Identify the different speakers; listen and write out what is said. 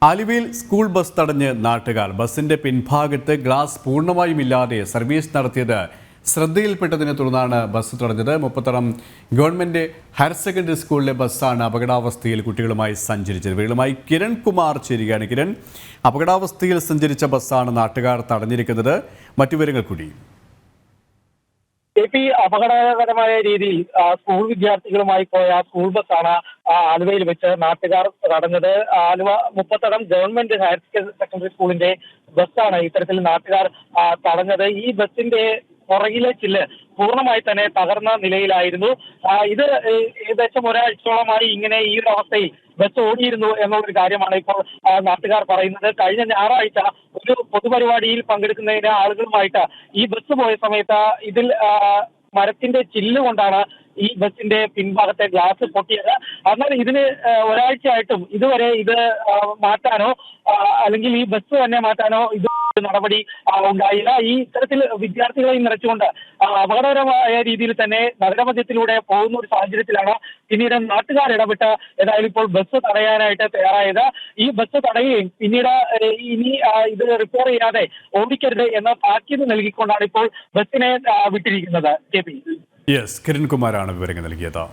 Speaker 1: ആലുവയിൽ school bus തടഞ്ഞ് നാട്ടുകാർ. ബസിന്റെ പിൻഭാഗത്ത് ഗ്ലാസ് പൂർണ്ണമായും ഇല്ലാതെ സർവീസ് നടത്തിയത് ശ്രദ്ധയിൽപ്പെട്ടതിനെ തുടർന്നാണ് ബസ് തടഞ്ഞത്. മുപ്പത്തടം ഗവൺമെന്റ് ഹയർ സെക്കൻഡറി സ്കൂളിലെ ബസ്സാണ് അപകടാവസ്ഥയിൽ കുട്ടികളുമായി സഞ്ചരിച്ചത്. വീടുമായി കിരൺ കുമാർ ചേരുകയാണ്. കിരൺ, അപകടാവസ്ഥയിൽ സഞ്ചരിച്ച ബസ്സാണ് നാട്ടുകാർ തടഞ്ഞിരിക്കുന്നത്. മറ്റു വിവരങ്ങൾ കൂടി.
Speaker 2: അപകടകരമായ രീതിയിൽ സ്കൂൾ വിദ്യാർത്ഥികളുമായി പോയ സ്കൂൾ ബസ്സാണ് ആലുവയിൽ വെച്ച് നാട്ടുകാർ തടഞ്ഞത്. Aluva Muppathadam government higher secondary സ്കൂളിന്റെ ബസ്സാണ് ഇത്തരത്തിൽ നാട്ടുകാർ തടഞ്ഞത്. ഈ ബസ്സിന്റെ പുറകിലെ ചില്ല് പൂർണ്ണമായി തന്നെ തകർന്ന നിലയിലായിരുന്നു. ഇത് ഏകദേശം ഒരാഴ്ചയോളമായി ഇങ്ങനെ ഈ ഒരു അവസ്ഥയിൽ ബസ് ഓടിയിരുന്നു എന്നുള്ളൊരു കാര്യമാണ് ഇപ്പോൾ നാട്ടുകാർ പറയുന്നത്. കഴിഞ്ഞ ഞായറാഴ്ച ഒരു പൊതുപരിപാടിയിൽ പങ്കെടുക്കുന്നതിന് ആളുകളുമായിട്ട് ഈ ബസ് പോയ സമയത്ത് ഇതിൽ മരത്തിന്റെ ചില്ല് കൊണ്ടാണ് ഈ ബസിന്റെ പിൻഭാഗത്തെ ഗ്ലാസ് പൊട്ടിയത്. എന്നാൽ ഇതിന് ഒരാഴ്ചയായിട്ടും ഇതുവരെ ഇത് മാറ്റാനോ അല്ലെങ്കിൽ ഈ ബസ് തന്നെ മാറ്റാനോ ഇത് നടപടി ഉണ്ടായില്ല. ഈ ഇത്തരത്തിൽ വിദ്യാർത്ഥികളെ നിറച്ചുകൊണ്ട് അപകടകരമായ രീതിയിൽ തന്നെ നഗരമധ്യത്തിലൂടെ പോകുന്ന ഒരു സാഹചര്യത്തിലാണ് പിന്നീട് നാട്ടുകാർ ഇടപെട്ട് ഏതായാലും ഇപ്പോൾ ബസ് തടയാനായിട്ട് തയ്യാറായത്. ഈ ബസ് തടയുകയും പിന്നീട് ഇനി ഇത് റിപ്പയർ ചെയ്യാതെ ഓടിക്കരുത് എന്ന താക്കീത് നൽകിക്കൊണ്ടാണ് ഇപ്പോൾ ബസ്സിനെ വിട്ടിരിക്കുന്നത്.
Speaker 1: കിരൺ കുമാറാണ് വിവരങ്ങൾ നൽകിയത്.